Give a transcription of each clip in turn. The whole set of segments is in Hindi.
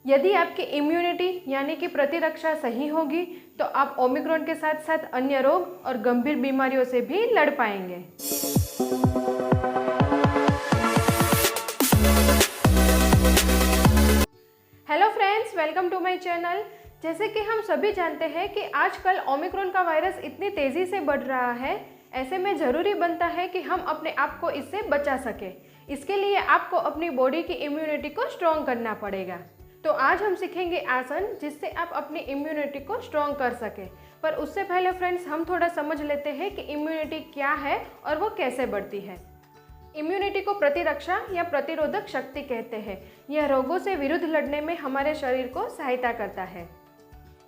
यदि आपकी इम्यूनिटी यानी कि प्रतिरक्षा सही होगी तो आप ओमिक्रॉन के साथ साथ अन्य रोग और गंभीर बीमारियों से भी लड़ पाएंगे। Hello friends, welcome to my channel. जैसे कि हम सभी जानते हैं कि आजकल ओमिक्रॉन का वायरस इतनी तेज़ी से बढ़ रहा है, ऐसे में ज़रूरी बनता है कि हम अपने आप को इससे बचा सकें। इसके लिए आपको अपनी बॉडी की इम्यूनिटी को स्ट्रॉन्ग करना पड़ेगा। तो आज हम सीखेंगे आसन जिससे आप अपनी इम्यूनिटी को स्ट्रॉन्ग कर सकें। पर उससे पहले फ्रेंड्स, हम थोड़ा समझ लेते हैं कि इम्यूनिटी क्या है और वो कैसे बढ़ती है। इम्यूनिटी को प्रतिरक्षा या प्रतिरोधक शक्ति कहते हैं। यह रोगों से विरुद्ध लड़ने में हमारे शरीर को सहायता करता है।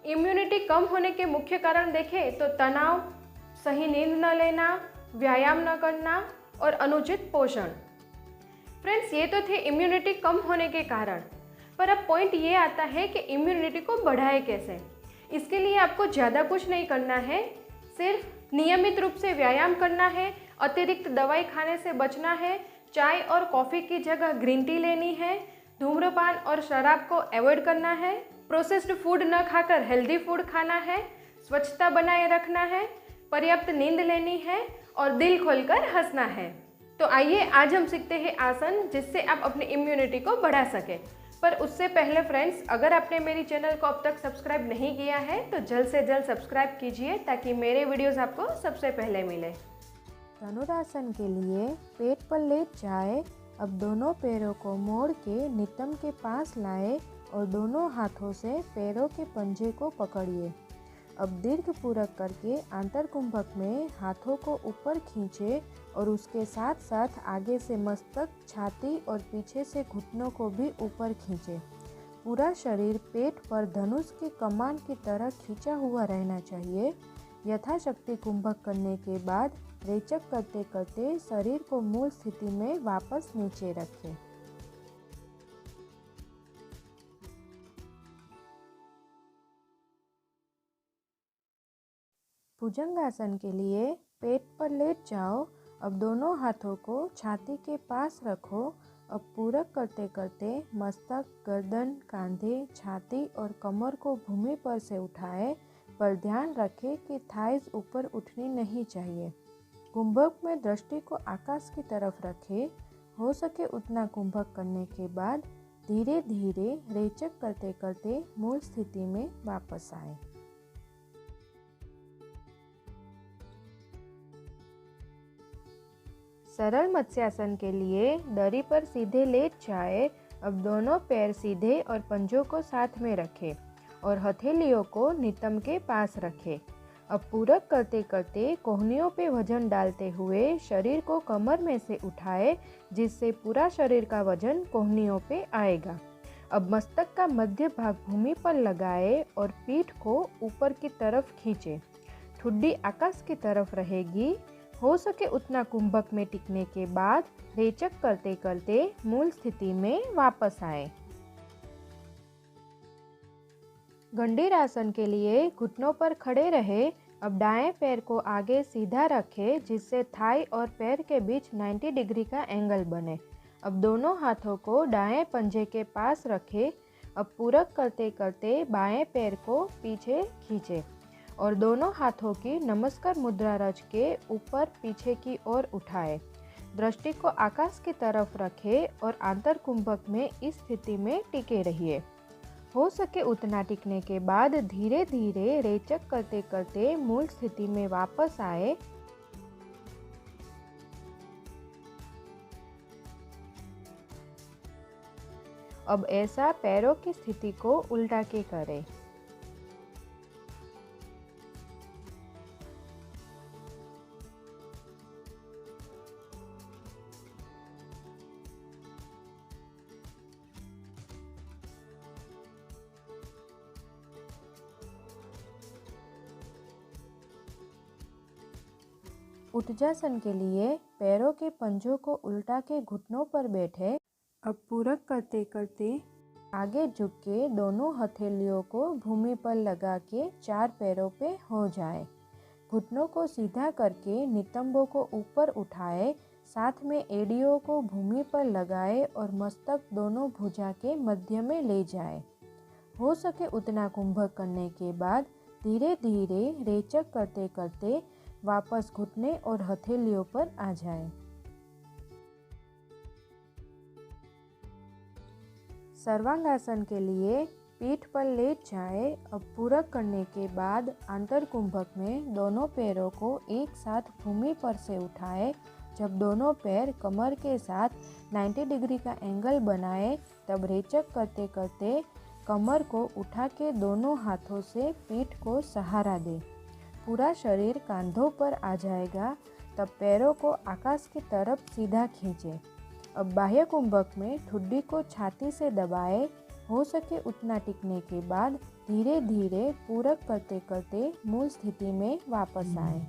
इम्यूनिटी कम होने के मुख्य कारण देखें तो तनाव, सही नींद न लेना, व्यायाम न करना और अनुचित पोषण। फ्रेंड्स, ये तो थे इम्यूनिटी कम होने के कारण। पर अब पॉइंट ये आता है कि इम्यूनिटी को बढ़ाए कैसे। इसके लिए आपको ज़्यादा कुछ नहीं करना है, सिर्फ नियमित रूप से व्यायाम करना है, अतिरिक्त दवाई खाने से बचना है, चाय और कॉफ़ी की जगह ग्रीन टी लेनी है, धूम्रपान और शराब को अवॉइड करना है, प्रोसेस्ड फूड न खाकर हेल्दी फूड खाना है, स्वच्छता बनाए रखना है, पर्याप्त नींद लेनी है और दिल खोलकर हंसना है। तो आइए आज हम सीखते हैं आसन जिससे आप अपनी इम्यूनिटी को बढ़ा सकें। पर उससे पहले फ्रेंड्स, अगर आपने मेरी चैनल को अब तक सब्सक्राइब नहीं किया है तो जल्द से जल्द सब्सक्राइब कीजिए ताकि मेरे वीडियोस आपको सबसे पहले मिले। धनुरासन के लिए पेट पर लेट जाए। अब दोनों पैरों को मोड़ के नितंब के पास लाए और दोनों हाथों से पैरों के पंजे को पकड़िए। अब दीर्घ पूरक करके आंतर कुंभक में हाथों को ऊपर खींचे और उसके साथ साथ आगे से मस्तक, छाती और पीछे से घुटनों को भी ऊपर खींचे। पूरा शरीर पेट पर धनुष की कमान की तरह खींचा हुआ रहना चाहिए। यथाशक्ति कुंभक करने के बाद रेचक करते करते शरीर को मूल स्थिति में वापस नीचे रखें। भुजंगासन के लिए पेट पर लेट जाओ। अब दोनों हाथों को छाती के पास रखो। अब पूरक करते करते मस्तक, गर्दन, कंधे, छाती और कमर को भूमि पर से उठाए, पर ध्यान रखें कि थाइज ऊपर उठनी नहीं चाहिए। कुंभक में दृष्टि को आकाश की तरफ रखें। हो सके उतना कुंभक करने के बाद धीरे धीरे रेचक करते करते मूल स्थिति में वापस आए। सरल मत्स्यासन के लिए दरी पर सीधे लेट जाए। अब दोनों पैर सीधे और पंजों को साथ में रखें और हथेलियों को नितंब के पास रखें। अब पूरक करते करते कोहनियों पे वजन डालते हुए शरीर को कमर में से उठाए, जिससे पूरा शरीर का वजन कोहनियों पे आएगा। अब मस्तक का मध्य भाग भूमि पर लगाए और पीठ को ऊपर की तरफ खींचे। ठुड्डी आकाश की तरफ रहेगी। हो सके उतना कुंभक में टिकने के बाद रेचक करते करते मूल स्थिति में वापस आए। गंडीर आसन के लिए घुटनों पर खड़े रहे। अब दाएं पैर को आगे सीधा रखें, जिससे थाई और पैर के बीच 90 डिग्री का एंगल बने। अब दोनों हाथों को दाएं पंजे के पास रखें। अब पूरक करते करते बाएं पैर को पीछे खींचे और दोनों हाथों की नमस्कार मुद्रा रच के ऊपर पीछे की ओर उठाए। दृष्टि को आकाश की तरफ रखें और आंतर कुंभक में इस स्थिति में टिके रहिए। हो सके उतना टिकने के बाद धीरे धीरे रेचक करते करते मूल स्थिति में वापस आए। अब ऐसा पैरों की स्थिति को उल्टा के करें। उत्जासन के लिए पैरों के पंजों को उल्टा के घुटनों पर बैठे। अब पूरक करते करते आगे झुक के दोनों हथेलियों को भूमि पर लगा के 4 पैरों पे हो जाए। घुटनों को सीधा करके नितंबों को ऊपर उठाए, साथ में एड़ियों को भूमि पर लगाए और मस्तक दोनों भुजा के मध्य में ले जाए। हो सके उतना कुंभक करने के बाद धीरे धीरे रेचक करते करते वापस घुटने और हथेलियों पर आ जाए। सर्वांगासन के लिए पीठ पर लेट जाए। अब पूरक करने के बाद आंतर कुंभक में दोनों पैरों को एक साथ भूमि पर से उठाए। जब दोनों पैर कमर के साथ 90 डिग्री का एंगल बनाए तब रेचक करते करते कमर को उठा के दोनों हाथों से पीठ को सहारा दे। पूरा शरीर कंधों पर आ जाएगा तब पैरों को आकाश की तरफ सीधा खींचे। अब बाह्य कुंभक में ठुड्डी को छाती से दबाए। हो सके उतना टिकने के बाद धीरे धीरे पूरक करते करते मूल स्थिति में वापस आए।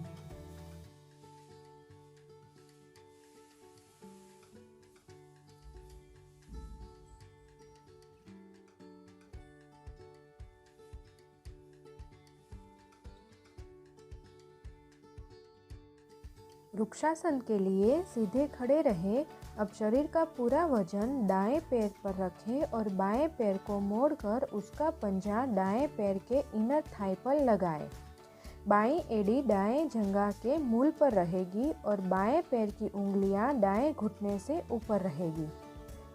वृक्षासन के लिए सीधे खड़े रहे। अब शरीर का पूरा वजन दाएं पैर पर रखें और बाएं पैर को मोड़कर उसका पंजा दाएं पैर के इनर थाई पर लगाएं। बाईं एड़ी दाएं जंघा के मूल पर रहेगी और बाएं पैर की उंगलियां दाएं घुटने से ऊपर रहेगी।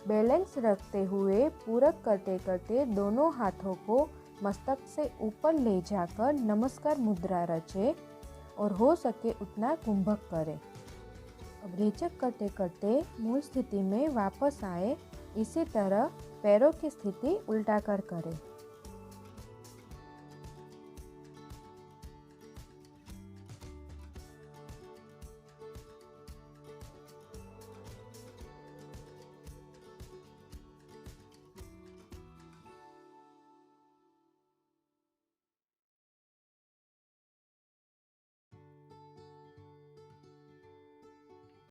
बैलेंस रखते हुए पूरक करते करते दोनों हाथों को मस्तक से ऊपर ले जाकर नमस्कार मुद्रा रचे और हो सके उतना कुंभक करें। अब रेचक करते करते मूल स्थिति में वापस आए। इसी तरह पैरों की स्थिति उल्टा कर करें।